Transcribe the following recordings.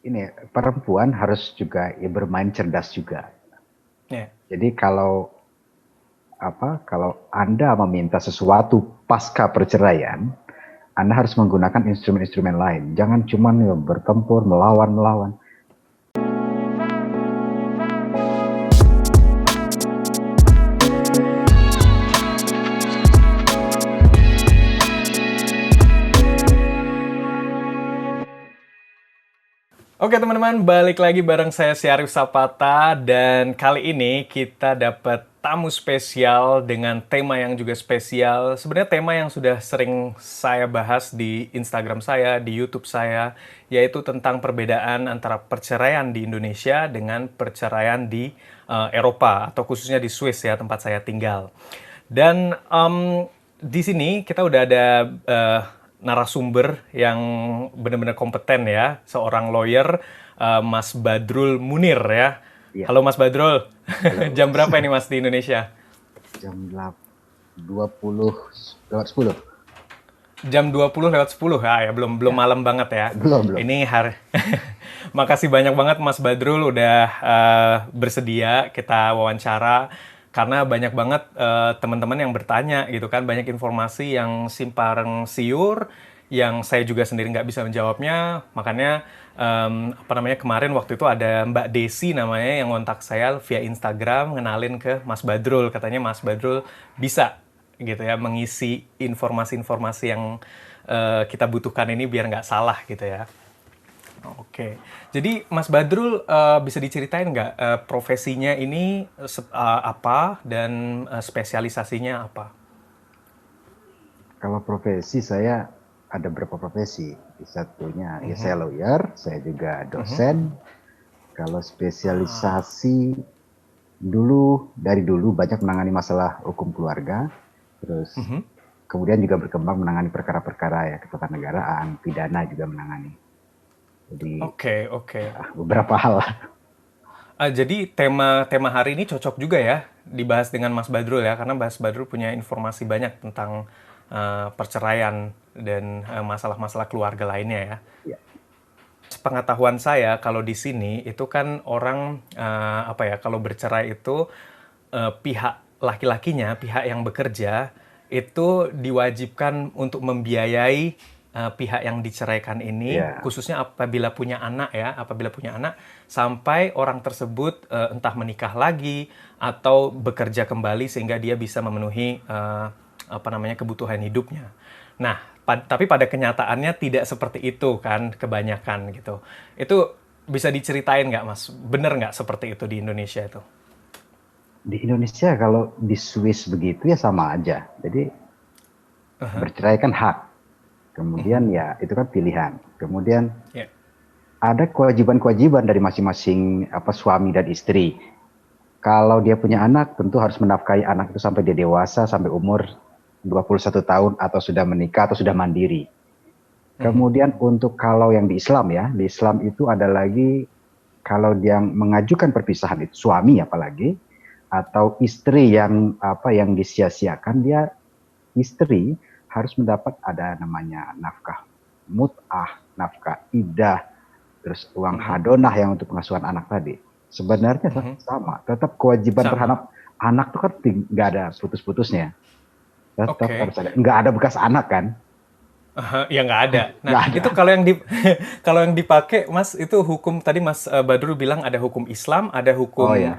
ini perempuan harus juga ya, bermain cerdas juga. Ya. Jadi kalau Anda meminta sesuatu pasca perceraian, Anda harus menggunakan instrumen-instrumen lain. Jangan cuma ya, bertempur, melawan. Oke teman-teman, balik lagi bareng saya Syarif Sapata dan kali ini kita dapat tamu spesial dengan tema yang juga spesial. Sebenarnya tema yang sudah sering saya bahas di Instagram saya, di YouTube saya, yaitu tentang perbedaan antara perceraian di Indonesia dengan perceraian di Eropa atau khususnya di Swiss ya tempat saya tinggal. Dan di sini kita udah ada narasumber yang benar-benar kompeten ya, seorang lawyer, Mas Badrul Munir ya. Ya, Halo Mas Badrul, halo. jam berapa ini Mas di Indonesia? Jam 20 lewat 10. Jam 20 lewat 10 ya, belum belum Ya, malam banget ya. belum. Ini hari Makasih banyak banget Mas Badrul udah bersedia kita wawancara karena banyak banget teman-teman yang bertanya gitu kan, banyak informasi yang simpang siur yang saya juga sendiri nggak bisa menjawabnya. Makanya apa namanya kemarin waktu itu ada Mbak Desi namanya yang ngontak saya via Instagram ngenalin ke Mas Badrul, katanya Mas Badrul bisa gitu ya mengisi informasi-informasi yang kita butuhkan ini biar nggak salah gitu ya. Oke, jadi Mas Badrul bisa diceritain nggak profesinya ini apa dan spesialisasinya apa? Kalau profesi saya ada beberapa profesi. Satunya ya Mhm. saya lawyer, saya juga Mhm. dosen. Kalau Ah. spesialisasi dari dulu banyak menangani masalah hukum keluarga, terus Mhm. kemudian juga berkembang menangani perkara-perkara ya ketatanegaraan, pidana juga menangani. Jadi Oke, oke. beberapa hal. Jadi tema hari ini cocok juga ya dibahas dengan Mas Badrul ya, karena Mas Badrul punya informasi banyak tentang perceraian dan masalah-masalah keluarga lainnya ya. Ya, Pengetahuan saya kalau di sini itu kan orang apa ya kalau bercerai itu pihak laki-lakinya, pihak yang bekerja itu diwajibkan untuk membiayai pihak yang diceraikan ini, ya. khususnya apabila punya anak ya, apabila punya anak sampai orang tersebut entah menikah lagi atau bekerja kembali sehingga dia bisa memenuhi apa namanya kebutuhan hidupnya. Nah, tapi pada kenyataannya tidak seperti itu kan kebanyakan gitu. Itu bisa diceritain nggak Mas? Bener nggak seperti itu di Indonesia itu? Di Indonesia kalau di Swiss begitu ya sama aja. Jadi Uh-huh. bercerai kan hak. Mhm. Kemudian ya itu kan pilihan. Kemudian Ya. ada kewajiban-kewajiban dari masing-masing suami dan istri. Kalau dia punya anak, tentu harus menafkahi anak itu sampai dia dewasa, sampai umur 21 tahun atau sudah menikah atau sudah mandiri. Mhm. Kemudian untuk kalau yang di Islam ya, di Islam itu ada lagi kalau dia mengajukan perpisahan itu suami apalagi atau istri yang disia-siakan, dia istri harus mendapat ada namanya nafkah mut'ah, nafkah idah, terus uang Mhm. hadonah yang untuk pengasuhan anak tadi. Sebenarnya Mhm. sama, tetap kewajiban Sama. terhadap anak itu kan nggak ada putus-putusnya, tetap Oke. harus ada, nggak ada bekas anak kan, Aha, ya nggak ada. Nah, nggak ada. itu kalau yang kalau yang dipakai, Mas, itu hukum tadi Mas Badrul bilang ada hukum Islam, ada Oh hukum ya,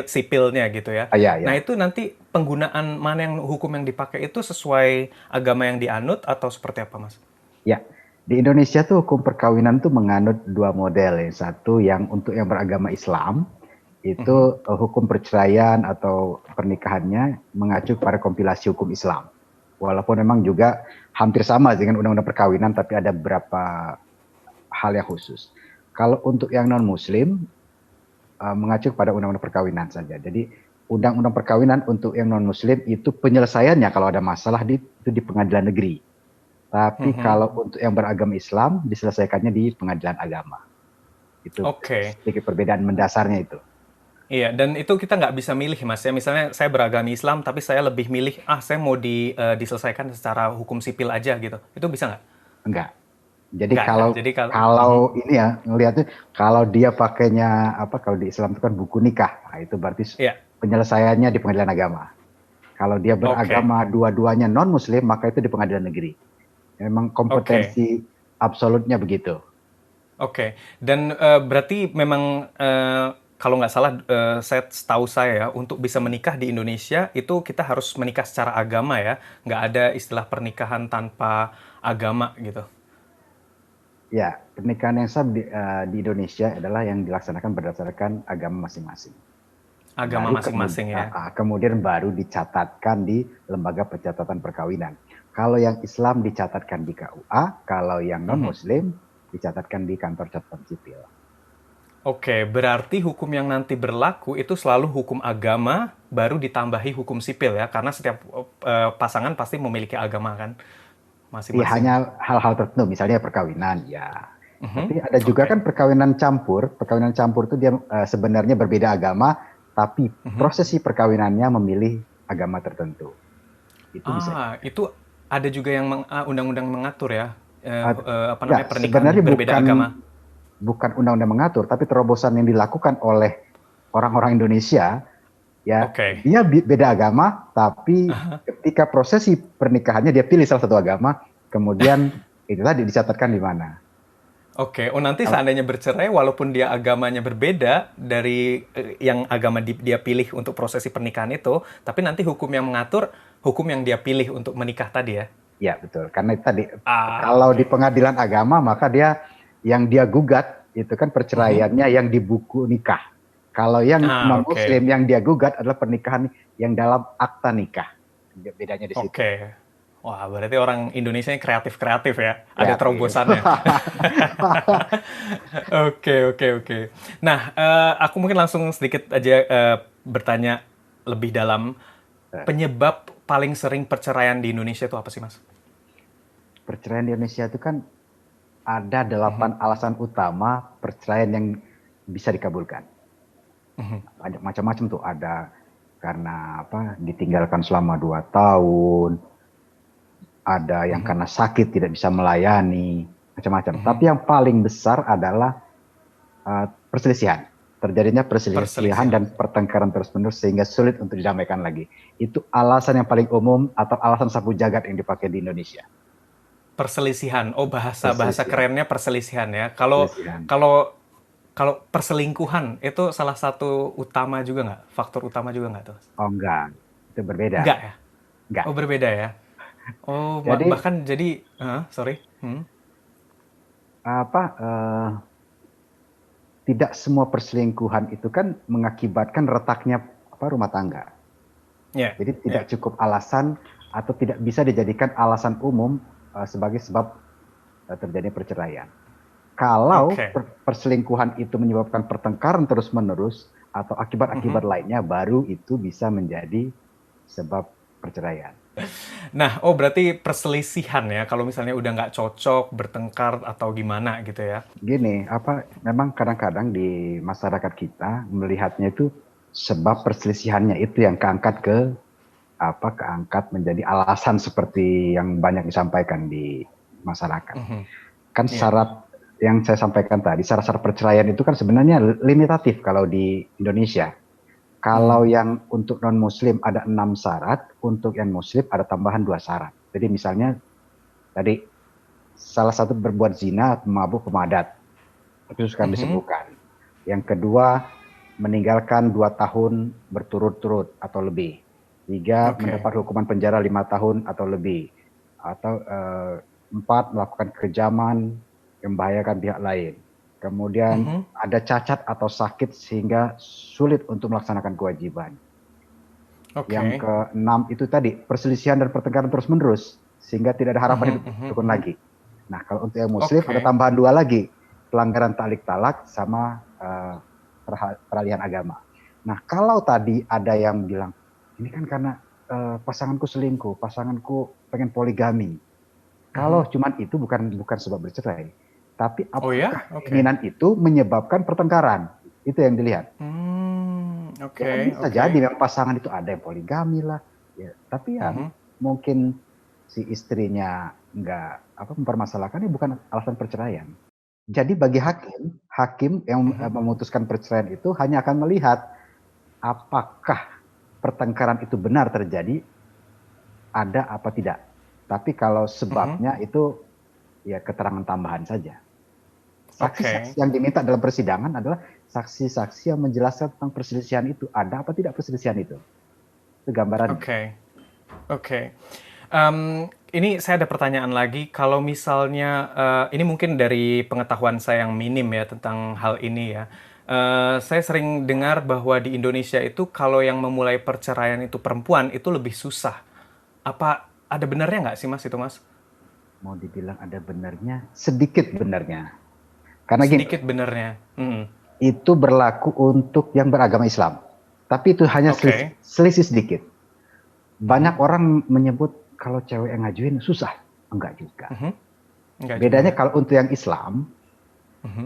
sipilnya gitu ya. Nah, ya. itu nanti penggunaan mana yang hukum yang dipakai itu sesuai agama yang dianut atau seperti apa, Mas? Ya, di Indonesia tuh hukum perkawinan tuh menganut dua model. Yang satu yang untuk yang beragama Islam, Mhm. itu hukum perceraian atau pernikahannya mengacu pada kompilasi hukum Islam. Walaupun memang juga hampir sama dengan undang-undang perkawinan, tapi ada beberapa hal yang khusus. Kalau untuk yang non-Muslim, mengacu pada undang-undang perkawinan saja. Jadi undang-undang perkawinan untuk yang non-Muslim itu penyelesaiannya kalau ada masalah itu di pengadilan negeri. Tapi Mhm. kalau untuk yang beragama Islam diselesaikannya di pengadilan agama. Itu Oke. sedikit perbedaan mendasarnya itu. Iya, dan itu kita nggak bisa milih, Mas. Ya, misalnya saya beragama Islam, tapi saya lebih milih, saya mau diselesaikan secara hukum sipil aja gitu. Itu bisa nggak? Enggak. Jadi Nggak ya? kalau Jadi kalau kalau ini ya ngelihatnya kalau dia pakainya apa kalau di Islam itu kan buku nikah, nah, itu berarti ya, penyelesaiannya di pengadilan agama. Kalau dia oke, beragama dua-duanya non Muslim maka itu di pengadilan negeri. Memang oke, kompetensi absolutnya begitu. oke. Dan berarti memang kalau nggak salah, setahu saya ya, untuk bisa menikah di Indonesia itu kita harus menikah secara agama ya, nggak ada istilah pernikahan tanpa agama gitu. Ya, pernikahan yang sah di Indonesia adalah yang dilaksanakan berdasarkan agama masing-masing. Agama Baru masing-masing ya. kemudian baru dicatatkan di lembaga pencatatan perkawinan. Kalau yang Islam dicatatkan di KUA, kalau yang non Mhm. Muslim dicatatkan di kantor catatan sipil. Oke, berarti hukum yang nanti berlaku itu selalu hukum agama baru ditambahi hukum sipil ya, karena setiap pasangan pasti memiliki agama kan Iya, masing-masing. hanya hal-hal tertentu, misalnya perkawinan, ya. Mhm. Tapi ada juga Oke. kan perkawinan campur. Perkawinan campur itu dia sebenarnya berbeda agama, tapi Mhm. prosesi perkawinannya memilih agama tertentu. Itu bisa juga. Itu ada juga yang undang-undang mengatur ya, apa namanya, Ya, pernikahan sebenarnya berbeda bukan agama. bukan undang-undang mengatur, tapi terobosan yang dilakukan oleh orang-orang Indonesia, ya Oke. dia beda agama, tapi ketika prosesi pernikahannya dia pilih salah satu agama, kemudian itu tadi dicatatkan di mana. Oke, oh nanti Kalau seandainya bercerai, walaupun dia agamanya berbeda dari yang agama dia pilih untuk prosesi pernikahan itu, tapi nanti hukum yang mengatur hukum yang dia pilih untuk menikah tadi ya. Ya, betul. Karena itu tadi, Ah, kalau di oke. pengadilan agama, maka yang dia gugat, itu kan Mhm. perceraiannya yang di buku nikah. Kalau yang Ah, oke. non-muslim, yang dia gugat adalah pernikahan yang dalam akta nikah. Bedanya di situ. Oke. Wah, berarti orang Indonesia ini kreatif-kreatif ya. Ada Kreatif. terobosannya. Oke, oke, oke. Nah, aku mungkin langsung sedikit aja bertanya lebih dalam. Penyebab paling sering perceraian di Indonesia itu apa sih, Mas? Perceraian di Indonesia itu kan ada 8 alasan utama perceraian yang bisa dikabulkan. Ada macam-macam tuh. Ada karena apa ditinggalkan selama 2 tahun, ada yang Mhm, karena sakit tidak bisa melayani, macam-macam. mhm. Tapi yang paling besar adalah perselisihan. Terjadinya perselisihan Perselisihan. dan pertengkaran terus-menerus sehingga sulit untuk didamaikan lagi. Itu alasan yang paling umum atau alasan sapu jagat yang dipakai di Indonesia. Perselisihan. Oh, bahasa bahasa Perselisihan. kerennya perselisihan ya. Kalau Perselisihan. kalau kalau perselingkuhan itu salah satu utama juga nggak? Faktor utama juga nggak tuh? Oh enggak, itu berbeda. Nggak ya? Enggak. Oh, berbeda ya. Oh, Jadi bahkan jadi, sorry. Hmm. apa tidak semua perselingkuhan itu kan mengakibatkan retaknya rumah tangga. Ya, Jadi tidak ya. cukup alasan atau tidak bisa dijadikan alasan umum sebagai sebab terjadinya perceraian. Kalau Oke. perselingkuhan itu menyebabkan pertengkaran terus-menerus atau akibat-akibat Mhm. lainnya, baru itu bisa menjadi sebab perceraian. Nah, oh berarti perselisihan ya, kalau misalnya udah nggak cocok, bertengkar atau gimana gitu ya? Gini, memang kadang-kadang di masyarakat kita melihatnya itu sebab perselisihannya itu yang keangkat menjadi alasan seperti yang banyak disampaikan di masyarakat. Mhm. Kan Iya. syarat yang saya sampaikan tadi, syarat-syarat perceraian itu kan sebenarnya limitatif kalau di Indonesia. Kalau Mhm. yang untuk non-muslim ada 6 syarat, untuk yang muslim ada tambahan 2 syarat. Jadi misalnya tadi salah satu berbuat zina, mabuk pemadat, itu kan Mhm. disebutkan. Yang kedua, meninggalkan 2 tahun berturut-turut atau lebih. Tiga, Oke. mendapat hukuman penjara 5 tahun atau lebih. Atau empat, melakukan kekejaman yang membahayakan pihak lain. Kemudian Mhm. ada cacat atau sakit sehingga sulit untuk melaksanakan kewajiban. Yang Oke. keenam itu tadi, perselisihan dan pertengkaran terus-menerus, sehingga tidak ada harapan Mhm, hidup mhm, rukun mhm. lagi. Nah, kalau untuk yang muslim ada Oke. tambahan 2 lagi, pelanggaran talik talak sama peralihan agama. Nah, kalau tadi ada yang bilang, ini kan karena pasanganku selingkuh, pasanganku pengen poligami. Mhm. Kalau cuman itu bukan sebab bercerai. Tapi Oh ya? apakah Oke. keinginan itu menyebabkan pertengkaran? Itu yang dilihat. Ya kan Oke, bisa jadi oke. memang pasangan itu ada yang poligami lah. Ya, tapi ya Mhm. mungkin si istrinya nggak mempermasalahkan, ini bukan alasan perceraian. Jadi bagi hakim yang Mhm. memutuskan perceraian itu hanya akan melihat apakah pertengkaran itu benar terjadi, ada apa tidak. Tapi kalau Mhm. sebabnya itu ya keterangan tambahan saja. Oke. Saksi-saksi yang diminta dalam persidangan adalah saksi-saksi yang menjelaskan tentang perselisihan itu. Ada apa tidak perselisihan itu? Itu gambarannya. Oke. Oke. Ini saya ada pertanyaan lagi. Kalau misalnya, ini mungkin dari pengetahuan saya yang minim ya tentang hal ini ya. Saya sering dengar bahwa di Indonesia itu kalau yang memulai perceraian itu perempuan itu lebih susah. Apa ada benarnya nggak sih Mas itu Mas? Mau dibilang ada benarnya, sedikit benarnya. Karena gini, Sedikit benarnya. Hmm. itu berlaku untuk yang beragama Islam. Tapi itu hanya Oke. selisih sedikit. Mhm. Banyak orang menyebut kalau cewek yang ngajuin susah. Enggak juga. Mhm. Enggak juga Bedanya ya. kalau untuk yang Islam, Mhm.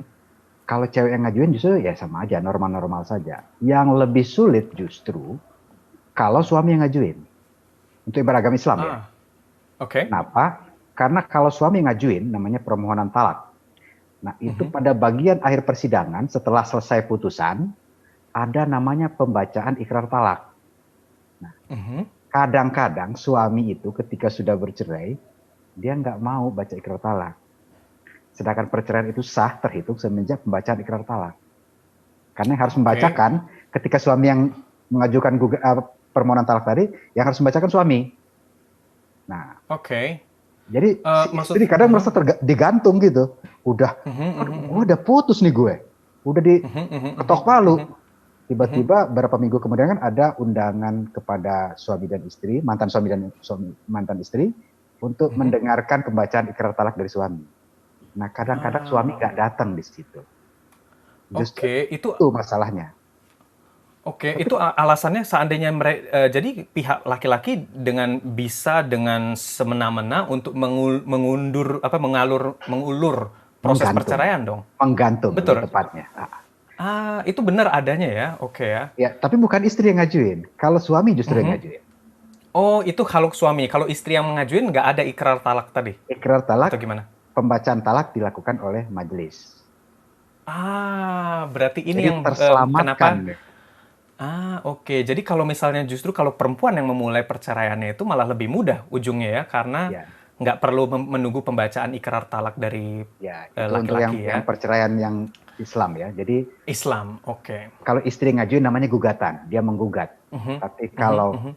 kalau cewek yang ngajuin justru ya sama aja, normal-normal saja. Yang lebih sulit justru kalau suami yang ngajuin. Untuk yang beragama Islam ya. Ah, oke. Kenapa? Karena kalau suami yang ngajuin namanya permohonan talak. Nah, itu Mhm. pada bagian akhir persidangan setelah selesai putusan ada namanya pembacaan ikrar talak. Nah, Mhm. kadang-kadang suami itu ketika sudah bercerai, dia nggak mau baca ikrar talak. Sedangkan perceraian itu sah terhitung semenjak pembacaan ikrar talak. Karena yang harus Oke. membacakan ketika suami yang mengajukan permohonan talak tadi, yang harus membacakan suami. Nah, Oke. jadi si Maksud istri kadang mhm. merasa digantung gitu. Udah, Mhm. Mhm. gue Mhm. udah putus nih gue. Udah Mhm. Mhm. diketok Mhm. palu. Mhm. Mhm. Tiba-tiba beberapa minggu kemudian kan ada undangan kepada suami dan istri, mantan suami dan mantan istri, untuk Mhm. mendengarkan pembacaan ikrar talak dari suami. Nah, kadang-kadang suami Ah, nggak datang di situ. Justru oke. Itu itu masalahnya. oke. Tapi Itu alasannya seandainya mereka jadi pihak laki-laki dengan bisa dengan semena-mena untuk mengundur apa mengulur proses menggantung, perceraian dong. menggantung lebih Betul. tepatnya. Itu benar adanya ya. Oke ya. Ya, tapi bukan istri yang ngajuin. Kalau suami justru yang Mhm. ngajuin. Oh, itu kalau suami. Kalau istri yang mengajuin nggak ada ikrar talak tadi? Ikrar talak, Atau gimana? pembacaan talak dilakukan oleh majelis. Berarti ini Jadi yang terselamatkan. kenapa. Oke. Jadi kalau misalnya justru kalau perempuan yang memulai perceraiannya itu malah lebih mudah ujungnya ya, karena Ya, nggak perlu menunggu pembacaan ikrar talak dari ya itu untuk laki-laki yang ya. perceraian yang Islam ya. Jadi Islam, oke. kalau istri ngajuin namanya gugatan, dia menggugat. Mhm. Tapi Mhm. kalau Mhm.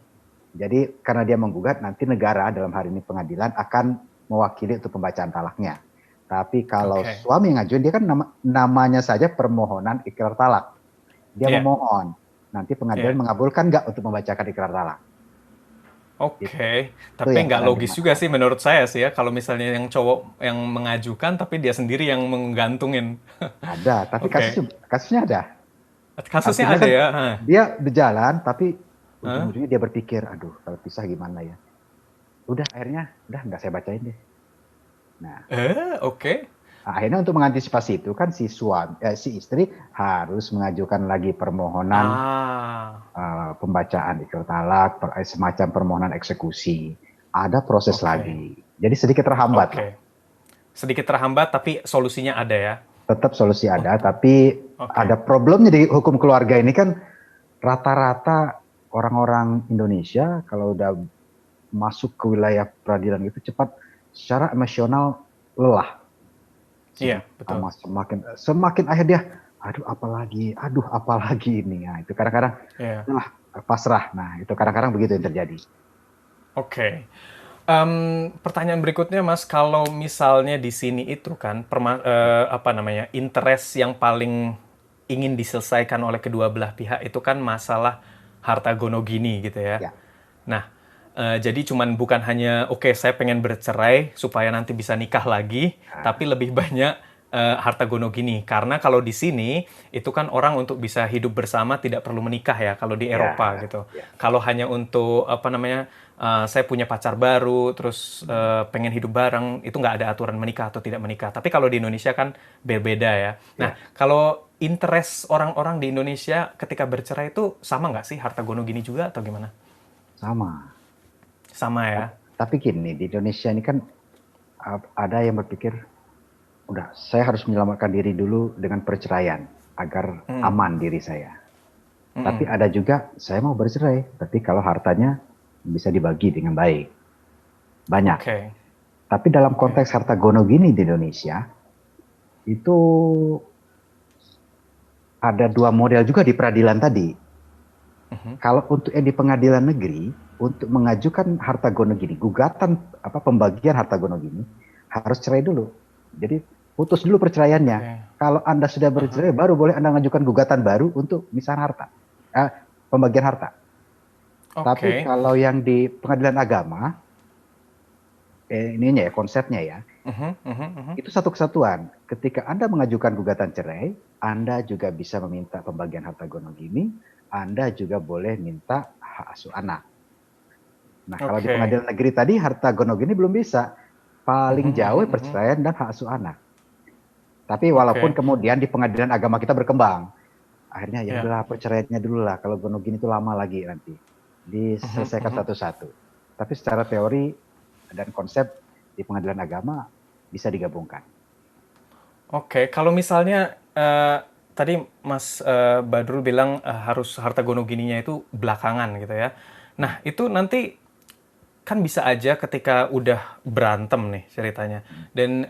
jadi karena dia menggugat, nanti negara dalam hari ini pengadilan akan mewakili untuk pembacaan talaknya. Tapi kalau Oke. suami ngajuin, dia kan namanya saja permohonan ikrar talak. Dia Iya, memohon. Nanti pengadilan iya. mengabulkan nggak untuk membacakan ikrar talak. Oke, Itu tapi yang nggak kadang jadi logis juga masalah. sih menurut saya sih ya, kalau misalnya yang cowok yang mengajukan tapi dia sendiri yang menggantungin. Ada, tapi Oke. kasusnya ada. Kasusnya Artinya ada kan ya? Hah? dia berjalan, tapi Hah? ujung-ujungnya dia berpikir, aduh kalau pisah gimana ya. Udah akhirnya, udah nggak saya bacain deh. Nah, Oke. akhirnya untuk mengantisipasi itu kan si istri harus mengajukan lagi permohonan Ah, pembacaan ikrar talak, semacam permohonan eksekusi. Ada proses oke. lagi. Jadi sedikit terhambat lah. Oke. Sedikit terhambat tapi solusinya ada ya? Tetap solusi ada, Oke. tapi ada Oke. problemnya di hukum keluarga ini kan rata-rata orang-orang Indonesia kalau udah masuk ke wilayah peradilan itu cepat secara emosional lelah. Iya, Semakin betul. lama semakin akhir dia, aduh apalagi ini. Nah, itu kadang-kadang Iya. lah pasrah. Nah, itu kadang-kadang begitu yang terjadi. Oke. Pertanyaan berikutnya, Mas, kalau misalnya di sini itu kan apa namanya interest yang paling ingin diselesaikan oleh kedua belah pihak itu kan masalah harta gono gini gitu ya. Ya, Nah, jadi cuman bukan hanya oke saya pengen bercerai supaya nanti bisa nikah lagi, nah, tapi lebih banyak harta gono gini. Karena kalau di sini itu kan orang untuk bisa hidup bersama tidak perlu menikah ya kalau di Eropa ya, gitu. ya. Kalau hanya untuk apa namanya saya punya pacar baru terus pengen hidup bareng itu nggak ada aturan menikah atau tidak menikah. Tapi kalau di Indonesia kan berbeda ya. Nah, Ya, kalau interest orang-orang di Indonesia ketika bercerai itu sama nggak sih harta gono gini juga atau gimana? sama. Sama ya. Tapi gini, di Indonesia ini kan ada yang berpikir, udah saya harus menyelamatkan diri dulu dengan perceraian agar Mm, aman diri saya. Tapi mm-mm. ada juga saya mau bercerai, tapi kalau hartanya bisa dibagi dengan baik. Banyak. Oke, Tapi dalam oke. konteks harta gono gini di Indonesia, itu ada dua model juga di peradilan tadi. Mhm. Kalau untuk yang di pengadilan negeri, untuk mengajukan harta gono gini, gugatan pembagian harta gono gini, harus cerai dulu. Jadi putus dulu perceraiannya. Oke. Kalau Anda sudah Aha. bercerai, baru boleh Anda mengajukan gugatan baru untuk misahan harta. Pembagian harta. Tapi Oke. kalau yang di pengadilan agama, ininya ya, konsepnya ya, Mhm, mhm, mhm. itu satu kesatuan. Ketika Anda mengajukan gugatan cerai, Anda juga bisa meminta pembagian harta gono gini, Anda juga boleh minta hak asuh anak. Nah, kalau di Oke. pengadilan negeri tadi harta gono gini belum bisa. Mhm, Paling jauh mhm, mhm. perceraian dan hak asuh anak. Tapi walaupun Oke. kemudian di pengadilan agama kita berkembang, akhirnya ya Ya. udahlah perceraiannya dulu lah. Kalau gono gini itu lama lagi nanti Mhm, diselesaikan mhm. satu-satu. Tapi secara teori dan konsep di pengadilan agama bisa digabungkan. Oke, kalau misalnya tadi Mas Badrul bilang harus harta gono gininya itu belakangan gitu ya. Hmm. Nah, itu nanti kan bisa aja ketika udah berantem nih ceritanya dan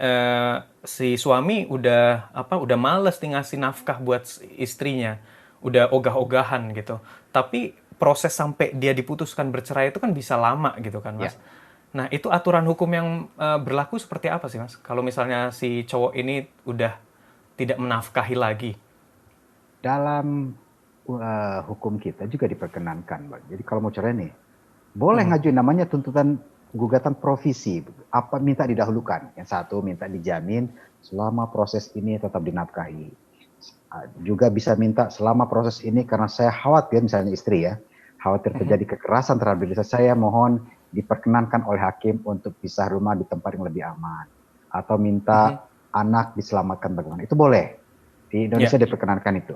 si suami udah males nih ngasih nafkah buat istrinya, udah ogah-ogahan gitu, tapi proses sampai dia diputuskan bercerai itu kan bisa lama gitu kan Ya, Mas. Nah, itu aturan hukum yang berlaku seperti apa sih Mas kalau misalnya si cowok ini udah tidak menafkahi lagi? dalam hukum kita juga diperkenankan, Bang. Jadi kalau mau cerai nih, boleh Mhm. ngajuin namanya tuntutan gugatan provisi. Apa minta didahulukan? Yang satu minta dijamin selama proses ini tetap dinafkahi. Juga bisa minta selama proses ini karena saya khawatir, misalnya istri ya, khawatir Mhm. terjadi kekerasan terhadap diri saya, mohon diperkenankan oleh hakim untuk pisah rumah di tempat yang lebih aman. Atau Mhm. minta anak diselamatkan bagaimana. Itu boleh. Di Ya. Indonesia diperkenankan itu.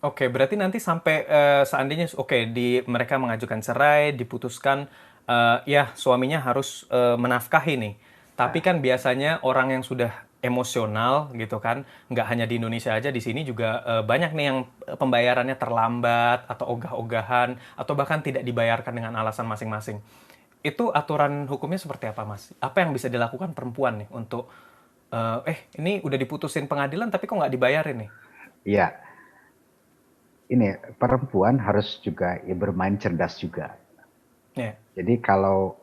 Oke, berarti nanti sampai seandainya oke di mereka mengajukan cerai, diputuskan ya suaminya harus menafkahi nih. Tapi Ya, kan biasanya orang yang sudah emosional gitu kan, nggak hanya di Indonesia aja, di sini juga banyak nih yang pembayarannya terlambat atau ogah-ogahan atau bahkan tidak dibayarkan dengan alasan masing-masing. Itu aturan hukumnya seperti apa, Mas? Apa yang bisa dilakukan perempuan nih untuk ini udah diputusin pengadilan tapi kok nggak dibayarin nih? iya. Ini perempuan harus juga ya, bermain cerdas juga. Ya. Jadi kalau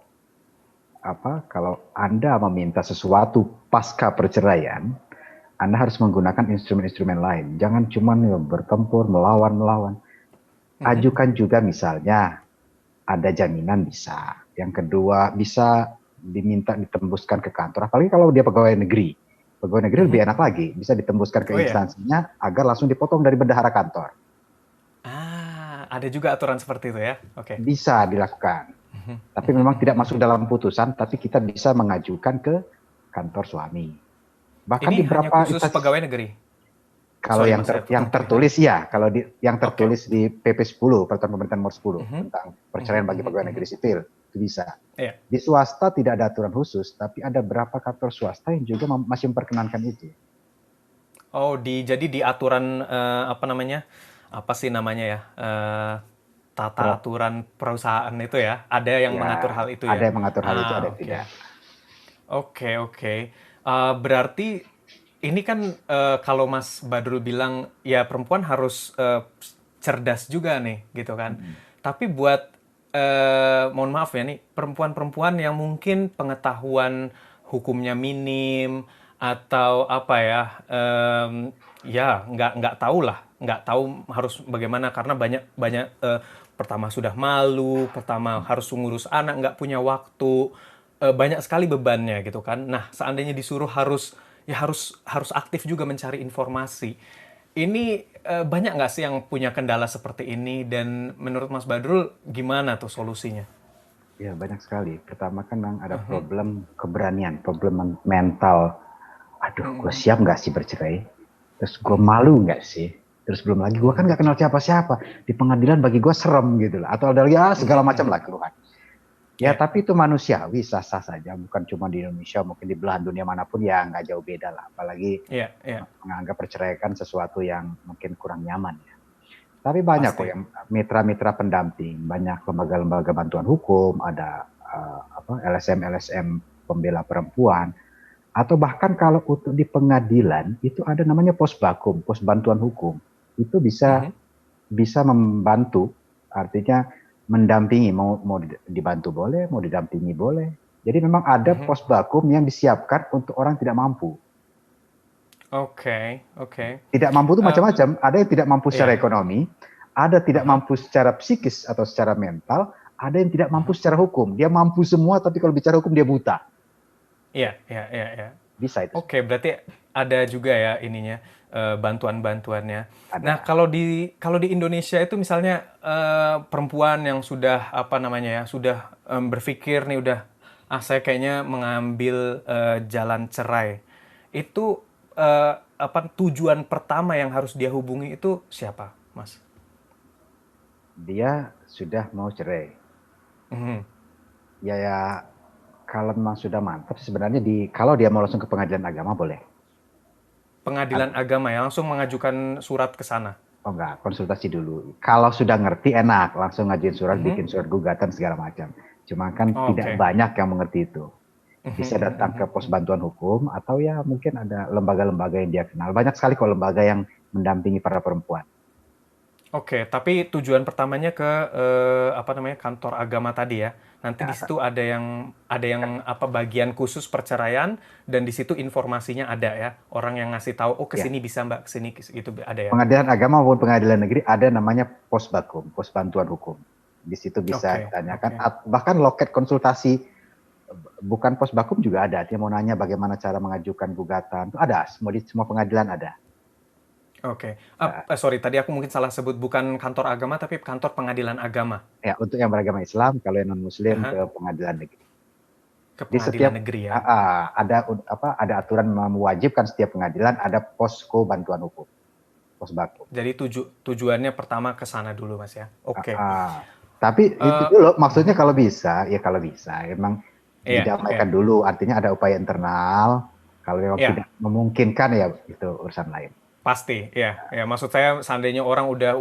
Anda meminta sesuatu pasca perceraian, Anda harus menggunakan instrumen-instrumen lain. Jangan cuma ya, bertempur, melawan-melawan. Mhm. Ajukan juga misalnya ada jaminan bisa. Yang kedua bisa diminta ditembuskan ke kantor. Apalagi kalau dia pegawai negeri. Pegawai negeri Mhm. lebih enak lagi. Bisa ditembuskan ke Oh ya. instansinya agar langsung dipotong dari bendahara kantor. Ada juga aturan seperti itu ya? Oke. Bisa dilakukan. Tapi Mhm, memang mhm, tidak masuk mhm. dalam putusan, tapi kita bisa mengajukan ke kantor suami. Bahkan Ini di hanya beberapa khusus instansi, pegawai negeri? kalau Sorry yang Mas, saya yang potong tadi. tertulis ya, kalau yang Oke. tertulis di PP 10, Peraturan Pemerintahan Nomor 10 Mhm, tentang mhm, perceraian bagi mhm, pegawai mhm. negeri sipil, itu bisa. Iya. Di swasta tidak ada aturan khusus, tapi ada beberapa kantor swasta yang juga masih memperkenankan itu. Oh, jadi di aturan apa namanya? Apa sih namanya ya? Tata Pro, aturan perusahaan itu ya, ada yang ya, mengatur hal itu ada ya? yang mengatur hal itu, ada yang Oke. tidak. Oke, oke. Berarti ini kan kalau Mas Badrul bilang ya perempuan harus cerdas juga nih, gitu kan. Mm-mm. Tapi buat mohon maaf ya nih, perempuan-perempuan yang mungkin pengetahuan hukumnya minim atau apa ya, ya nggak tahu lah, nggak tahu harus bagaimana karena banyak banyak pertama sudah malu, pertama harus ngurus anak, nggak punya waktu, banyak sekali bebannya gitu kan. Nah, seandainya disuruh harus aktif juga mencari informasi. Ini banyak nggak sih yang punya kendala seperti ini dan menurut Mas Badrul gimana tuh solusinya? Ya, banyak sekali. Pertama kan memang ada problem keberanian, problem mental. Aduh, gue Mhm, siap nggak sih bercerai? Terus gue mhm, malu nggak sih? Terus belum lagi gue kan mhm, nggak kenal siapa-siapa. Di pengadilan bagi gue serem gitu lah. Atau ada lagi mhm, segala macam mhm. lah keluhan. Ya, Ya, tapi itu manusiawi, sah-sah saja. Bukan cuma di Indonesia, mungkin di belahan dunia manapun ya nggak jauh beda lah. Apalagi ya, ya, menganggap perceraian sesuatu yang mungkin kurang nyaman ya. Tapi banyak kok pasti. yang mitra-mitra pendamping, banyak lembaga-lembaga bantuan hukum, ada LSM-LSM pembela perempuan, atau bahkan kalau untuk di pengadilan itu ada namanya posbakum, pos bantuan hukum. Itu bisa Mhm, bisa membantu, artinya mendampingi, mau dibantu boleh, mau didampingi boleh. Jadi memang ada mhm. pos bakum yang disiapkan untuk orang tidak mampu. Oke, oke. Tidak mampu itu Eee, macam-macam. Ada yang tidak mampu secara iya, ekonomi, ada tidak aha, mampu secara psikis atau secara mental, ada yang tidak mampu aha. secara hukum. Dia mampu semua, tapi kalau bicara hukum dia buta. Iya, iya, iya, iya. Bisa itu Oke, berarti ada juga ya ininya, bantuan-bantuannya. Nah, ada. kalau di Indonesia itu misalnya, perempuan yang sudah, apa namanya ya, sudah, berpikir nih udah, "Ah, saya kayaknya mengambil, jalan cerai." Itu, apa, tujuan pertama yang harus dia hubungi itu siapa, Mas? Dia sudah mau cerai. Mhm. Ya, kalau memang sudah mantap sebenarnya kalau dia mau langsung ke pengadilan agama boleh. Pengadilan agama ya, langsung mengajukan surat ke sana? Oh enggak, konsultasi dulu. Kalau sudah ngerti enak, langsung ngajuin surat, Mhm. bikin surat gugatan segala macam. Cuma kan Oh, tidak oke. banyak yang mengerti itu. Mhm, Bisa mhm, datang ke mhm, pos mhm. bantuan hukum atau ya mungkin ada lembaga-lembaga yang dia kenal. Banyak sekali kok lembaga yang mendampingi para perempuan. Oke, tapi tujuan pertamanya ke apa namanya kantor agama tadi ya. Nanti di Ya, situ ada yang apa bagian khusus perceraian dan di situ informasinya ada ya. Orang yang ngasih tahu, oh ke ya. sini bisa Mbak, ke sini gitu ada ya. Pengadilan agama maupun pengadilan negeri ada namanya pos bakum, pos bantuan hukum. Di situ bisa Oke, ditanyakan, oke. bahkan loket konsultasi bukan pos bakum juga ada. Dia mau nanya bagaimana cara mengajukan gugatan, itu ada. Semua pengadilan ada. Oke. Ya, Sorry, tadi aku mungkin salah sebut bukan kantor agama tapi kantor pengadilan agama. ya, untuk yang beragama Islam, kalau yang non Muslim ke Aha, pengadilan negeri. ke Di pengadilan setiap negeri ya. ada aturan mewajibkan setiap pengadilan ada posko bantuan hukum, pos baku. Jadi tujuannya pertama ke sana dulu Mas ya. Ah, Oke. ah. Tapi itu Eh, dulu maksudnya mhm. kalau bisa emang Iya, iya. didamaikan dulu, artinya ada upaya internal. Kalau memang Iya, tidak memungkinkan ya itu urusan lain. pasti, ya, ya. Maksud saya seandainya orang udah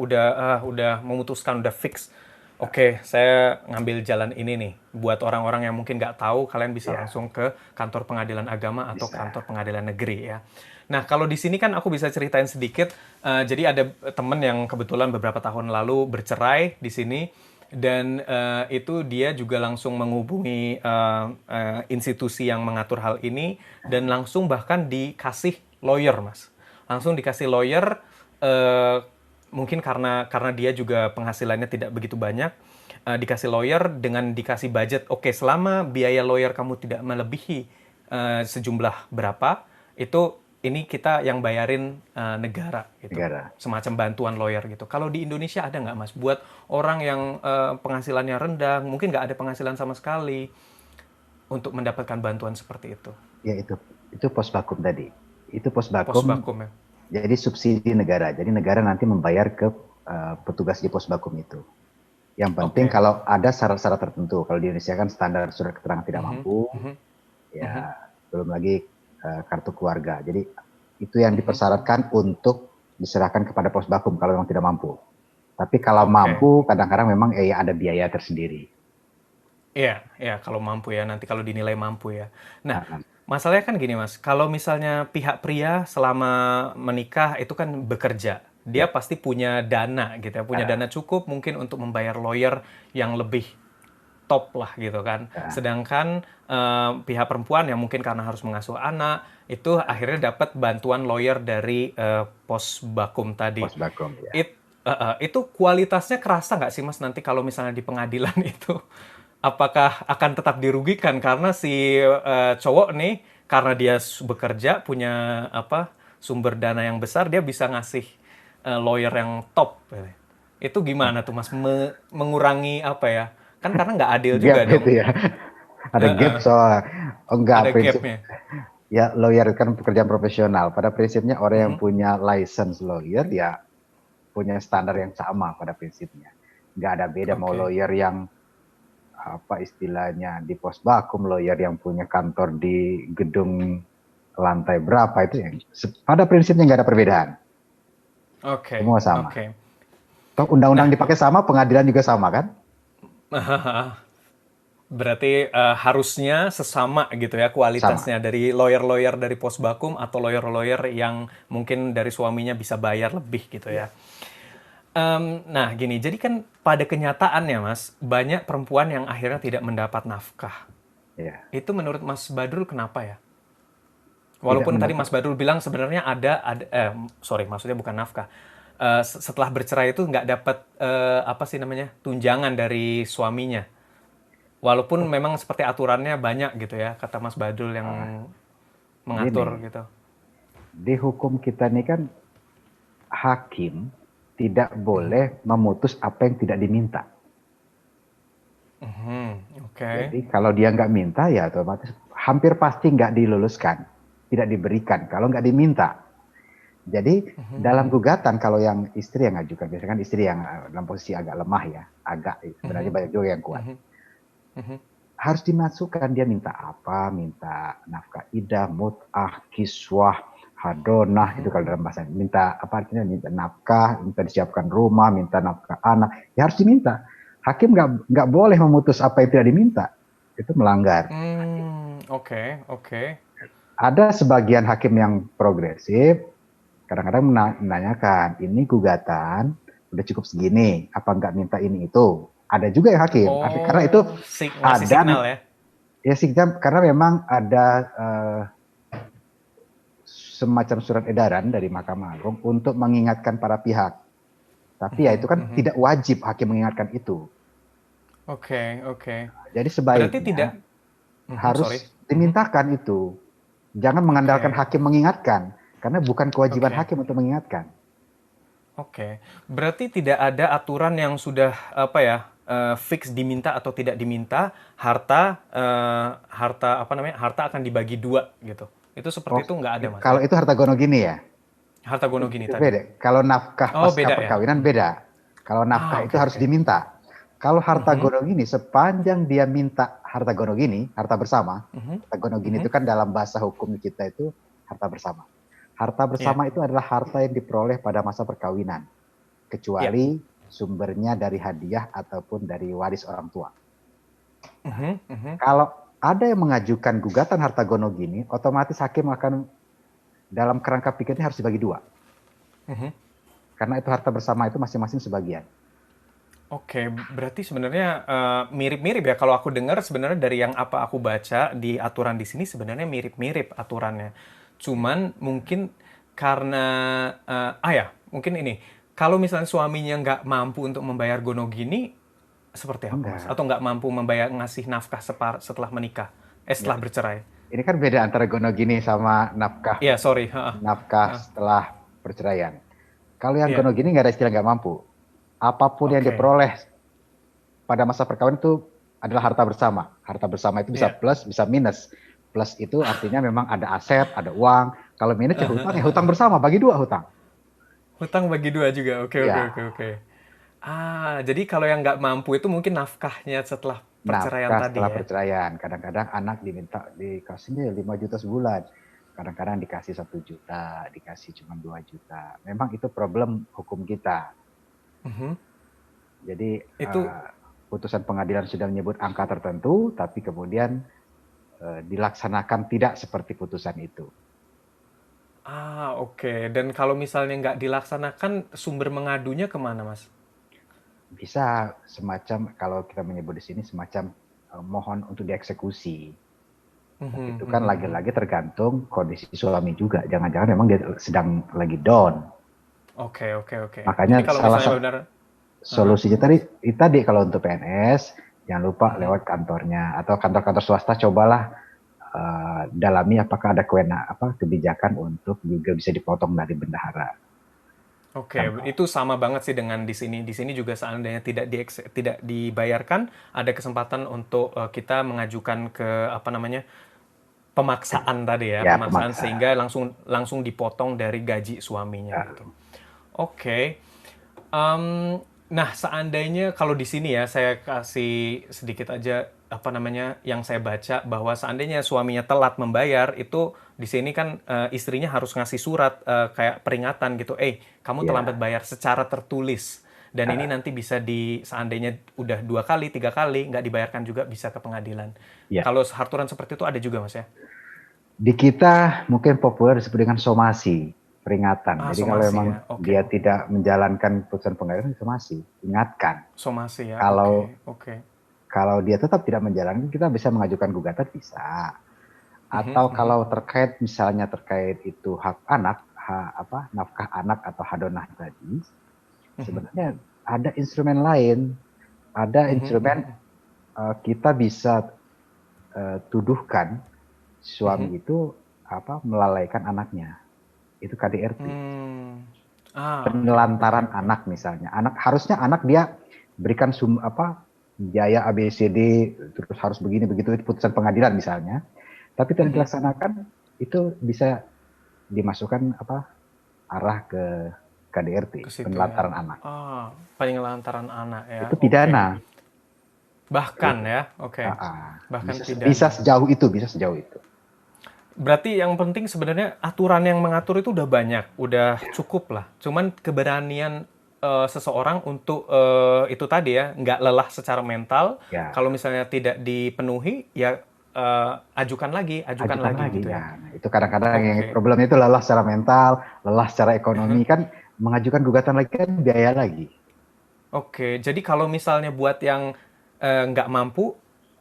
memutuskan, udah fix. Oke, saya ngambil jalan ini nih. Buat orang-orang yang mungkin nggak tahu, kalian bisa Ya, langsung ke kantor pengadilan agama atau bisa. kantor pengadilan negeri ya. Nah, kalau di sini kan aku bisa ceritain sedikit. Jadi ada temen yang kebetulan beberapa tahun lalu bercerai di sini dan itu dia juga langsung menghubungi institusi yang mengatur hal ini dan langsung bahkan dikasih lawyer, Mas, langsung dikasih lawyer. eh, Mungkin karena dia juga penghasilannya tidak begitu banyak, dikasih lawyer dengan dikasih budget. Oke, selama biaya lawyer kamu tidak melebihi sejumlah berapa, itu ini kita yang bayarin negara gitu, Negara. semacam bantuan lawyer gitu. Kalau di Indonesia ada nggak Mas buat orang yang penghasilannya rendah, mungkin nggak ada penghasilan sama sekali, untuk mendapatkan bantuan seperti itu? Ya itu pos bakum tadi. Itu pos Pos bakum vakum ya. jadi subsidi negara. Jadi negara nanti membayar ke petugas di pos bakum itu. Yang penting Oke. kalau ada syarat-syarat tertentu. Kalau di Indonesia kan standar surat keterangan tidak Mhm, mampu, mhm, mhm, ya belum lagi kartu keluarga. Jadi itu yang mhm. dipersyaratkan untuk diserahkan kepada pos bakum kalau memang tidak mampu. Tapi kalau Oke. mampu, kadang-kadang memang ya ada biaya tersendiri. Iya, iya, kalau mampu ya, nanti kalau dinilai mampu ya. Nah, Nah, masalahnya kan gini Mas, kalau misalnya pihak pria selama menikah itu kan bekerja, dia ya, pasti punya dana gitu ya, punya ya, dana cukup mungkin untuk membayar lawyer yang lebih top lah gitu kan. ya, Sedangkan pihak perempuan yang mungkin karena harus mengasuh anak, itu akhirnya dapat bantuan lawyer dari pos bakum tadi. pos bakum ya. Itu kualitasnya kerasa nggak sih Mas nanti kalau misalnya di pengadilan itu? Apakah akan tetap dirugikan karena si cowok nih, karena dia bekerja punya apa sumber dana yang besar, dia bisa ngasih lawyer yang top. Itu gimana tuh Mas mengurangi apa ya? Kan karena nggak adil Gap juga dong. itu ya. Ada gap soal. Oh, enggak, Ada prinsip gapnya. ya lawyer kan pekerjaan profesional. Pada prinsipnya orang yang Mhm. punya license lawyer ya punya standar yang sama pada prinsipnya. Nggak ada beda mau Oke. lawyer yang apa istilahnya di pos bakum, lawyer yang punya kantor di gedung lantai berapa itu yang pada prinsipnya nggak ada perbedaan, Oke, semua sama. oke. Toh undang-undang Nah, dipakai sama, pengadilan juga sama kan? berarti harusnya sesama gitu ya Sama. kualitasnya dari lawyer-lawyer dari pos bakum atau lawyer-lawyer yang mungkin dari suaminya bisa bayar lebih gitu ya. Ya, Nah, gini, jadi kan pada kenyataannya, Mas, banyak perempuan yang akhirnya tidak mendapat nafkah. ya. Itu menurut Mas Badrul kenapa ya? Tidak Walaupun tadi mendapat. Mas Badrul bilang sebenarnya sorry, maksudnya bukan nafkah. Setelah bercerai itu nggak dapat apa sih namanya tunjangan dari suaminya. Walaupun Oh, memang seperti aturannya banyak gitu ya, kata Mas Badrul yang ah, mengatur gini, gitu. di hukum kita ini kan hakim tidak Mhm, boleh memutus apa yang tidak diminta. oke. Jadi kalau dia nggak minta ya otomatis hampir pasti nggak diluluskan, tidak diberikan kalau nggak diminta. Jadi dalam gugatan kalau yang istri yang ngajukan, biasanya kan istri yang dalam posisi agak lemah ya, agak sebenarnya Mhm, banyak juga yang kuat. mhm, mhm. Harus dimasukkan dia minta apa, minta nafkah idah, mut'ah, kiswah, hadonah itu kalau dalam bahasa minta apa artinya minta nafkah, minta disiapkan rumah, minta nafkah anak, ya harus diminta. Hakim nggak boleh memutus apa yang tidak diminta, itu melanggar. Oke, oke. Ada sebagian hakim yang progresif, kadang-kadang menanyakan, ini gugatan udah cukup segini, apa nggak minta ini itu? Ada juga yang hakim, karena itu Oh, ngasih ada signal ya? ya sih karena memang ada semacam surat edaran dari Mahkamah Agung untuk mengingatkan para pihak. Tapi ya itu Mhm, kan mhm. tidak wajib hakim mengingatkan itu. Oke, oke. Jadi Berarti tidak, sebaiknya sorry. harus Mhm. dimintakan itu. Jangan mengandalkan Oke, hakim mengingatkan, karena bukan kewajiban oke, hakim untuk mengingatkan. oke. Berarti tidak ada aturan yang sudah apa ya fix diminta atau tidak diminta harta apa namanya harta akan dibagi dua gitu. Itu Oh, seperti itu nggak ada mas kalau ya? itu harta gono gini ya, Harta gono gini itu tadi. beda. Kalau nafkah Oh pasca beda ya. perkawinan beda. Kalau nafkah Ah itu oke harus oke. diminta. Kalau harta Mhm, gono gini, sepanjang dia minta harta gono gini, harta bersama, mhm, harta gono gini itu mhm. kan dalam bahasa hukum kita itu harta bersama. Harta Iya, bersama itu adalah harta yang diperoleh pada masa perkawinan, iya. kecuali sumbernya dari hadiah ataupun dari waris orang tua. Mhm, mhm, Kalau ada yang mengajukan gugatan harta gono gini, otomatis hakim akan dalam kerangka pikirnya harus dibagi dua. mhm. Karena itu harta bersama itu masing-masing sebagian. Oke, berarti sebenarnya mirip-mirip ya. Kalau aku dengar sebenarnya dari yang apa aku baca di aturan di sini sebenarnya mirip-mirip aturannya. Cuman mungkin karena ya mungkin ini. Kalau misalnya suaminya nggak mampu untuk membayar gono gini, seperti apa mas? Enggak, Atau nggak mampu membayar ngasih nafkah setelah menikah, enggak. setelah bercerai? Ini kan beda antara gono gini sama nafkah Iya, sorry. Heeh. nafkah Heeh. setelah perceraian. Kalau yang Iya, gono gini nggak ada istilah nggak mampu. Apapun yang oke. diperoleh pada masa perkawinan itu adalah harta bersama. Harta bersama itu bisa Iya. plus, bisa minus. Plus itu artinya memang ada aset, ada uang. Kalau minus ya hutang bersama, bagi dua hutang. Hutang bagi dua juga. Oke, oke, Ya, oke, oke. Jadi kalau yang nggak mampu itu mungkin nafkahnya setelah perceraian nafkah tadi setelah ya? perceraian. Kadang-kadang anak diminta dikasihnya 5 juta sebulan. Kadang-kadang dikasih 1 juta, dikasih cuma 2 juta. Memang itu problem hukum kita. Mhm. Jadi Itu, putusan pengadilan sudah menyebut angka tertentu, tapi kemudian dilaksanakan tidak seperti putusan itu. oke. Dan kalau misalnya nggak dilaksanakan, sumber mengadunya kemana, Mas? Bisa semacam kalau kita menyebut di sini semacam mohon untuk dieksekusi. Mhm, Tapi itu mhm, kan mhm. lagi-lagi tergantung kondisi suami juga. Jangan-jangan memang dia sedang lagi down. Oke, oke, oke. Jadi Makanya kalau salah misalnya satu benar, aha, solusinya tadi kalau untuk PNS jangan lupa mhm. lewat kantornya atau kantor-kantor swasta cobalah dalami apakah ada kebijakan untuk juga bisa dipotong dari bendahara. Oke, Contoh. itu sama banget sih dengan di sini. Di sini juga seandainya tidak dibayarkan, ada kesempatan untuk kita mengajukan ke apa namanya pemaksaan tadi ya, Ya pemaksaan pemaksa. sehingga langsung langsung dipotong dari gaji suaminya Ya, gitu. Oke. Em, Nah, seandainya kalau di sini ya, saya kasih sedikit aja apa namanya yang saya baca bahwa seandainya suaminya telat membayar itu di sini kan istrinya harus ngasih surat kayak peringatan gitu, kamu terlambat Ya, bayar secara tertulis. Dan ini nanti bisa seandainya udah 2 kali, 3 kali nggak dibayarkan juga bisa ke pengadilan. ya. Kalau aturan seperti itu ada juga mas ya? Di kita mungkin populer disebut dengan somasi, peringatan. Ah, Jadi kalau somasi memang ya, oke dia oke. tidak menjalankan putusan pengadilan, somasi, ingatkan. Somasi ya, oke Kalau oke. kalau dia tetap tidak menjalankan, kita bisa mengajukan gugatan, bisa. Mhm, Atau mhm, kalau terkait misalnya terkait itu hak anak, nafkah anak atau hadonah tadi, mhm, sebenarnya ada instrumen lain, ada mhm, instrumen mhm, kita bisa tuduhkan mhm. suami itu melalaikan anaknya, itu KDRT. Hmm. Ah, oke oke Penelantaran oke. anak misalnya, harusnya anak dia berikan biaya ABCD, terus harus begini begitu, itu putusan pengadilan misalnya, tapi tidak Mhm. dilaksanakan, itu bisa dimasukkan arah ke KDRT, Ke situ ya. penelantaran anak. Ah, penyelantaran anak ya. Itu Oke. pidana. Bahkan Itu ya. Oke. Bahkan bisa bisa pidana. sejauh itu, bisa sejauh itu. Berarti yang penting sebenarnya aturan yang mengatur itu udah banyak, udah cukup lah. Cuman keberanian seseorang untuk itu tadi ya, nggak lelah secara mental. Kalau Ya, misalnya tidak dipenuhi, ya ajukan ajukan lagi lagi gitu ya. ya. Nah, itu kadang-kadang yang Oke. problemnya itu lelah secara mental, lelah secara ekonomi, kan mengajukan gugatan lagi kan biaya lagi. Oke, jadi kalau misalnya buat yang nggak mampu,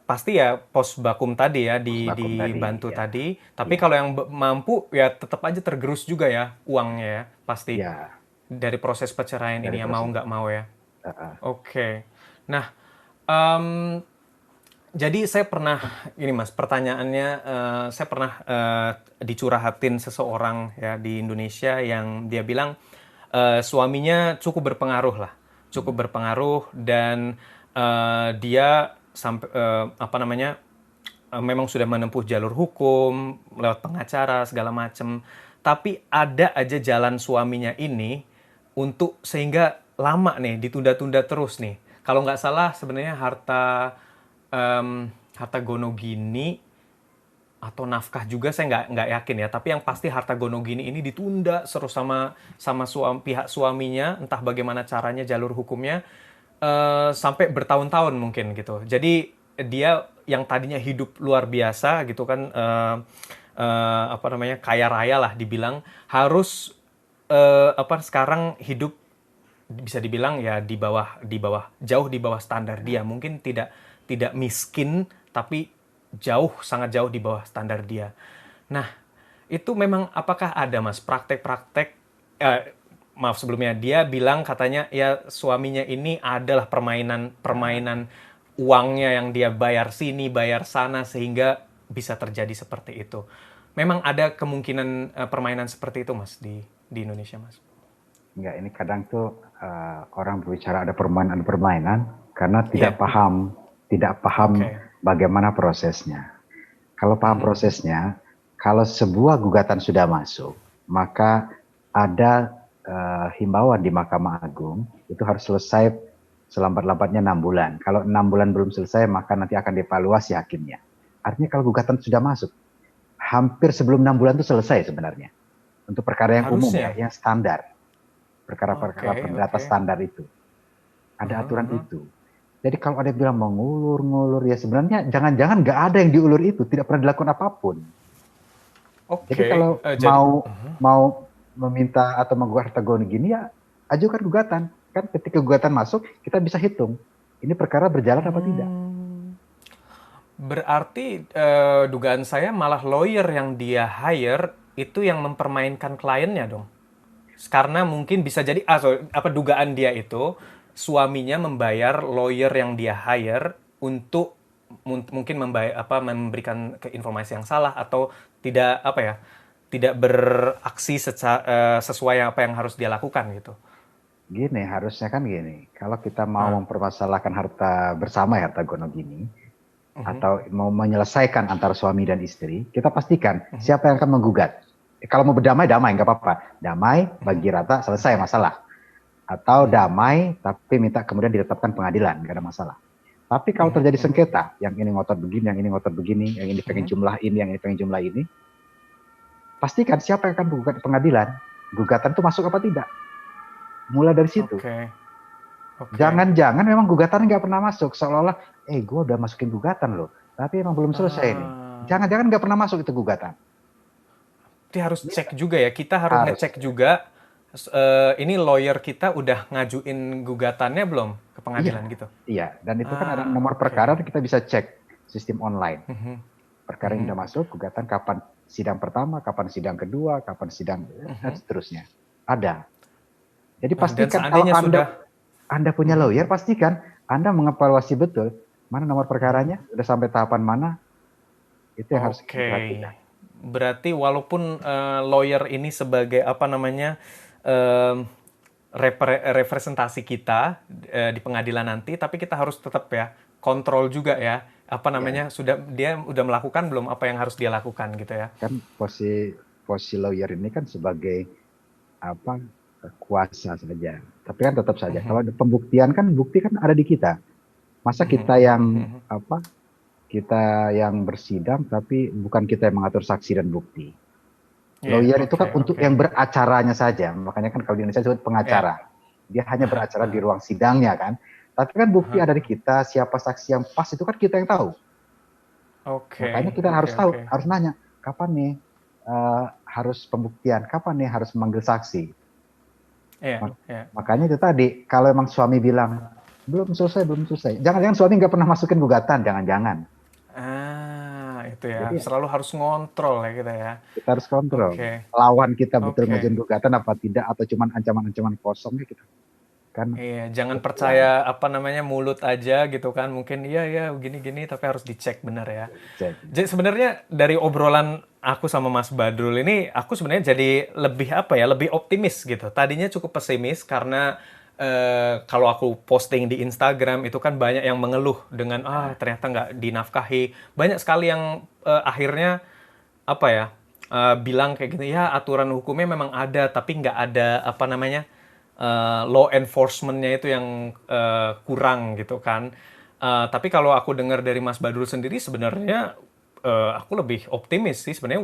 pasti ya pos bakum tadi ya, Pos vakum tadi, dibantu ya. tadi. Tapi Ya, kalau yang mampu, ya tetap aja tergerus juga ya uangnya ya, pasti. ya, Dari proses perceraian dari ini ya, mau proses. nggak mau ya. Uh, uh, Oke. Nah, em, jadi saya pernah, ini mas, pertanyaannya, saya pernah dicurahatin seseorang ya di Indonesia yang dia bilang suaminya cukup berpengaruh lah, cukup berpengaruh dan dia sampai apa namanya memang sudah menempuh jalur hukum lewat pengacara segala macem, tapi ada aja jalan suaminya ini untuk sehingga lama nih ditunda-tunda terus nih. Kalau nggak salah sebenarnya harta gono gini atau nafkah juga saya nggak yakin ya, tapi yang pasti harta gono gini ini ditunda terus sama pihak suaminya, entah bagaimana caranya jalur hukumnya sampai bertahun-tahun mungkin gitu. Jadi dia yang tadinya hidup luar biasa gitu kan, apa namanya, kaya raya lah dibilang, harus apa sekarang hidup bisa dibilang ya di bawah jauh di bawah standar dia. Mungkin tidak tidak miskin tapi jauh sangat jauh di bawah standar dia. Nah, itu memang apakah ada Mas praktek-praktek maaf sebelumnya dia bilang katanya ya suaminya ini adalah permainan uangnya yang dia bayar sini bayar sana sehingga bisa terjadi seperti itu. Memang ada kemungkinan permainan seperti itu Mas di Indonesia Mas. Enggak, ini kadang tuh orang berbicara ada permainan karena Iya. tidak paham Oke. bagaimana prosesnya. Kalau paham prosesnya, kalau sebuah gugatan sudah masuk, maka ada himbauan di Mahkamah Agung itu harus selesai selambat-lambatnya 6 bulan. Kalau 6 bulan belum selesai, maka nanti akan dievaluasi hakimnya. Artinya kalau gugatan sudah masuk, hampir sebelum 6 bulan itu selesai sebenarnya. Untuk perkara yang umum ya, Harusnya. yang standar, perkara-perkara Oke, perdata oke. standar itu. Ada Aha, aturan aha. itu. Jadi kalau ada yang bilang mengulur-ngulur, ya sebenarnya jangan-jangan nggak ada yang diulur itu, tidak pernah dilakukan apapun. Jadi Oke, kalau jadi mau meminta atau menggugat harta gono gini, ya ajukan gugatan. Kan ketika gugatan masuk, kita bisa hitung. Ini perkara berjalan apa tidak. hmm, berarti dugaan saya malah lawyer yang dia hire itu yang mempermainkan kliennya dong. Karena mungkin bisa jadi apa dugaan dia itu suaminya membayar lawyer yang dia hire untuk mungkin membayar apa memberikan informasi yang salah atau tidak apa ya tidak beraksi sesuai apa yang harus dia lakukan gitu. Gini, harusnya kan gini. Kalau kita mau Ah, mempermasalahkan harta bersama, ya, harta gono gini, mhm, atau mau menyelesaikan antara suami dan istri, kita pastikan siapa yang akan menggugat. Kalau mau berdamai, damai, nggak apa-apa. Damai, bagi rata, selesai masalah. atau damai tapi minta kemudian ditetapkan pengadilan, nggak ada masalah. Tapi kalau terjadi sengketa, yang ini ngotot begini, yang ini ngotot begini, yang ini pengen jumlah ini, yang ini pengen jumlah ini, pastikan siapa yang akan gugat pengadilan, gugatan itu masuk apa tidak. Mulai dari situ. Jangan-jangan memang gugatan nggak pernah masuk, seolah-olah, gue udah masukin gugatan loh, tapi emang belum selesai nih. Jangan-jangan nggak pernah masuk itu gugatan. Jadi harus cek juga ya, kita harus ngecek juga, ini lawyer kita udah ngajuin gugatannya belum ke pengadilan gitu? Iya, dan itu kan ada nomor perkara, kita bisa cek sistem online. Perkara yang udah masuk, gugatan kapan sidang pertama, kapan sidang kedua, kapan sidang, dan seterusnya. Ada. Jadi pastikan kalau Anda punya lawyer, pastikan Anda mengevaluasi betul mana nomor perkaranya, udah sampai tahapan mana, itu yang harus diperhatikan. Berarti walaupun lawyer ini sebagai representasi kita di pengadilan nanti, tapi kita harus tetap ya kontrol juga ya, dia udah melakukan belum apa yang harus dia lakukan gitu ya. Kan posisi lawyer ini kan sebagai kuasa saja, tapi kan tetap saja kalau ada pembuktian kan, bukti kan ada di kita. Masa kita yang kita yang bersidang tapi bukan kita yang mengatur saksi dan bukti. Lawyer itu kan untuk yang beracaranya saja, makanya kan kalau di Indonesia disebut pengacara. Dia hanya beracara di ruang sidangnya kan, tapi kan bukti ada di kita, siapa saksi yang pas itu kan kita yang tahu. Makanya kita harus tahu, harus nanya, kapan nih harus pembuktian, kapan nih harus memanggil saksi. Makanya itu tadi, kalau emang suami bilang belum selesai, jangan-jangan suami nggak pernah masukin gugatan, jangan-jangan. Itu ya, jadi, selalu harus ngontrol ya kita ya. Kita harus kontrol. Lawan kita betul ngajuin gugatan apa tidak, atau cuma ancaman-ancaman kosong ya kita. Kan, jangan percaya mulut aja gitu kan, mungkin iya gini-gini, tapi harus dicek benar ya. Jadi sebenarnya dari obrolan aku sama Mas Badrul ini, aku sebenarnya jadi lebih lebih optimis gitu. Tadinya cukup pesimis karena kalau aku posting di Instagram itu kan banyak yang mengeluh dengan ternyata nggak dinafkahi. Banyak sekali yang akhirnya bilang kayak gitu, ya aturan hukumnya memang ada tapi nggak ada law enforcement-nya itu yang kurang gitu kan. Tapi kalau aku dengar dari Mas Badrul sendiri sebenarnya aku lebih optimis sih, sebenarnya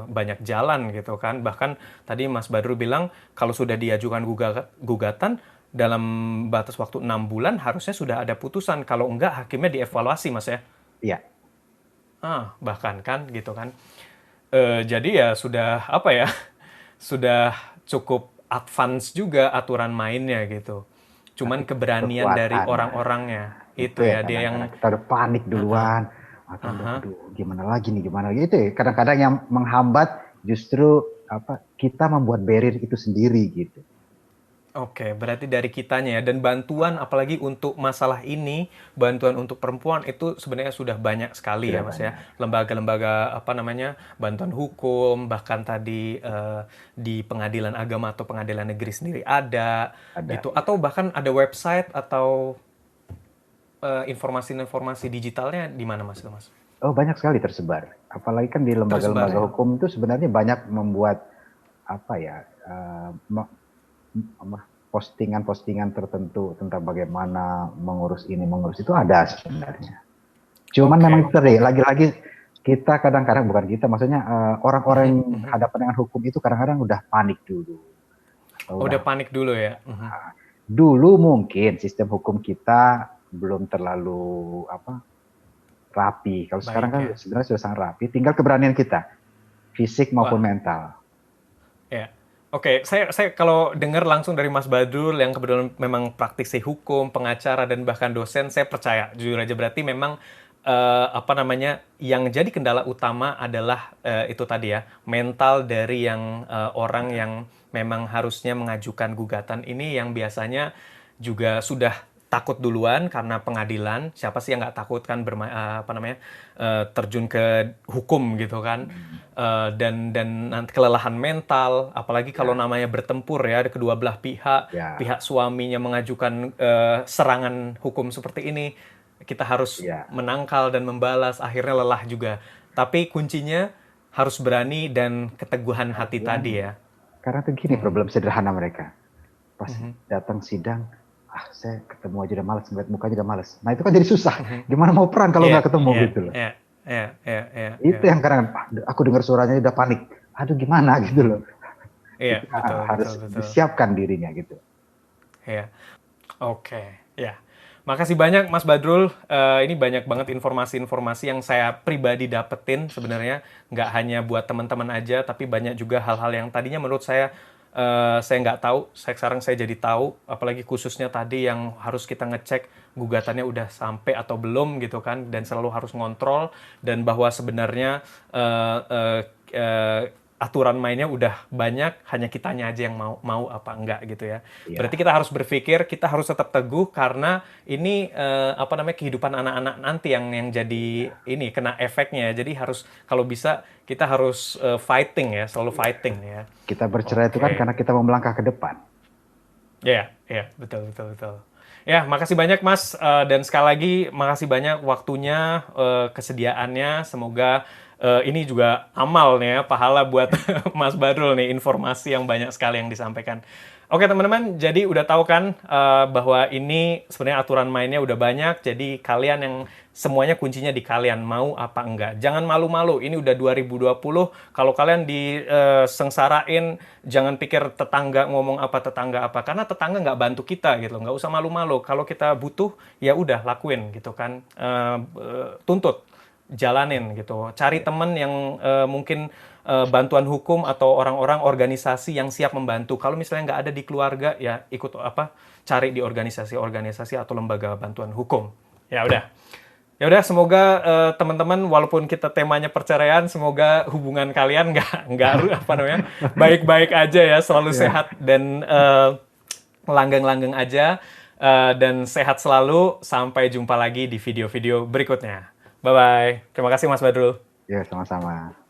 banyak jalan gitu kan. Bahkan tadi Mas Badrul bilang kalau sudah diajukan gugatan dalam batas waktu 6 bulan harusnya sudah ada putusan. Kalau enggak, hakimnya dievaluasi, Mas ya? Iya. Bahkan kan gitu kan. Jadi ya sudah sudah cukup advance juga aturan mainnya gitu. Cuman keberanian dari orang-orangnya itu ya, dia yang kita udah panik duluan. Aduh, gimana lagi itu ya. Kadang-kadang yang menghambat justru kita membuat barrier itu sendiri gitu. Berarti dari kitanya ya. Dan bantuan apalagi untuk masalah ini, bantuan untuk perempuan itu sebenarnya sudah banyak sekali ya Mas ya. Lembaga-lembaga bantuan hukum, bahkan tadi di pengadilan agama atau pengadilan negeri sendiri ada gitu. Atau bahkan ada website atau informasi-informasi digitalnya di mana Mas? Banyak sekali tersebar. Apalagi kan di lembaga-lembaga hukum itu sebenarnya banyak membuat postingan-postingan tertentu tentang bagaimana mengurus ini, mengurus itu ada sebenarnya. Cuman memang lagi-lagi kita kadang-kadang, bukan kita, maksudnya orang-orang yang hadapan dengan hukum itu kadang-kadang udah panik dulu. Udah panik dulu ya? Dulu mungkin sistem hukum kita belum terlalu rapi. Kalau sekarang kan sebenarnya sudah sangat rapi, tinggal keberanian kita, fisik maupun mental. Ya. Saya kalau dengar langsung dari Mas Badrul yang kebetulan memang praktisi hukum, pengacara dan bahkan dosen, saya percaya jujur aja berarti memang yang jadi kendala utama adalah itu tadi ya, mental dari yang orang yang memang harusnya mengajukan gugatan ini, yang biasanya juga sudah takut duluan karena pengadilan. Siapa sih yang nggak takut kan terjun ke hukum gitu kan. Dan nanti kelelahan mental, apalagi kalau namanya bertempur ya, ada kedua belah pihak. Pihak suaminya mengajukan serangan hukum seperti ini, kita harus menangkal dan membalas, akhirnya lelah juga. Tapi kuncinya harus berani dan keteguhan hati tadi ya. Karena itu gini problem sederhana mereka. Pas datang sidang, saya ketemu aja udah malas, ngeliat mukanya udah malas. Nah itu kan jadi susah. Gimana mau perang kalau nggak ketemu gitu loh. Itu yang kadang aku dengar suaranya udah panik. Aduh gimana gitu loh. Iya, betul, Harus betul. disiapkan dirinya gitu. Iya. Oke, ya. Makasih banyak Mas Badrul. Ini banyak banget informasi-informasi yang saya pribadi dapetin sebenarnya. Nggak hanya buat teman-teman aja, tapi banyak juga hal-hal yang tadinya menurut saya nggak tahu. Sekarang saya jadi tahu, apalagi khususnya tadi yang harus kita ngecek gugatannya udah sampai atau belum gitu kan, dan selalu harus ngontrol, dan bahwa sebenarnya aturan mainnya udah banyak, hanya kitanya aja yang mau apa enggak gitu ya. Berarti kita harus berpikir, kita harus tetap teguh karena ini kehidupan anak-anak nanti yang jadi ini kena efeknya. Jadi harus kalau bisa kita harus fighting ya, selalu fighting ya. Kita bercerai itu kan karena kita mau melangkah ke depan. Ya, betul. Ya, makasih banyak Mas, dan sekali lagi makasih banyak waktunya, kesediaannya. Semoga ini juga amal nih ya, pahala buat Mas Badrul nih, informasi yang banyak sekali yang disampaikan. Oke teman-teman, jadi udah tahu kan bahwa ini sebenarnya aturan mainnya udah banyak, jadi kalian yang semuanya kuncinya di kalian, mau apa enggak. Jangan malu-malu, ini udah 2020, kalau kalian disengsarain, jangan pikir tetangga ngomong apa, karena tetangga nggak bantu kita gitu, nggak usah malu-malu. Kalau kita butuh, ya udah lakuin gitu kan, tuntut. Jalanin gitu, cari temen yang mungkin bantuan hukum atau orang-orang organisasi yang siap membantu. Kalau misalnya nggak ada di keluarga, ya ikut cari di organisasi atau lembaga bantuan hukum. Ya udah, semoga teman-teman, walaupun kita temanya perceraian, semoga hubungan kalian nggak baik-baik aja ya, selalu sehat dan langgeng-langgeng aja, dan sehat selalu. Sampai jumpa lagi di video-video berikutnya. Bye-bye. Terima kasih Mas Badrul. Ya, sama-sama.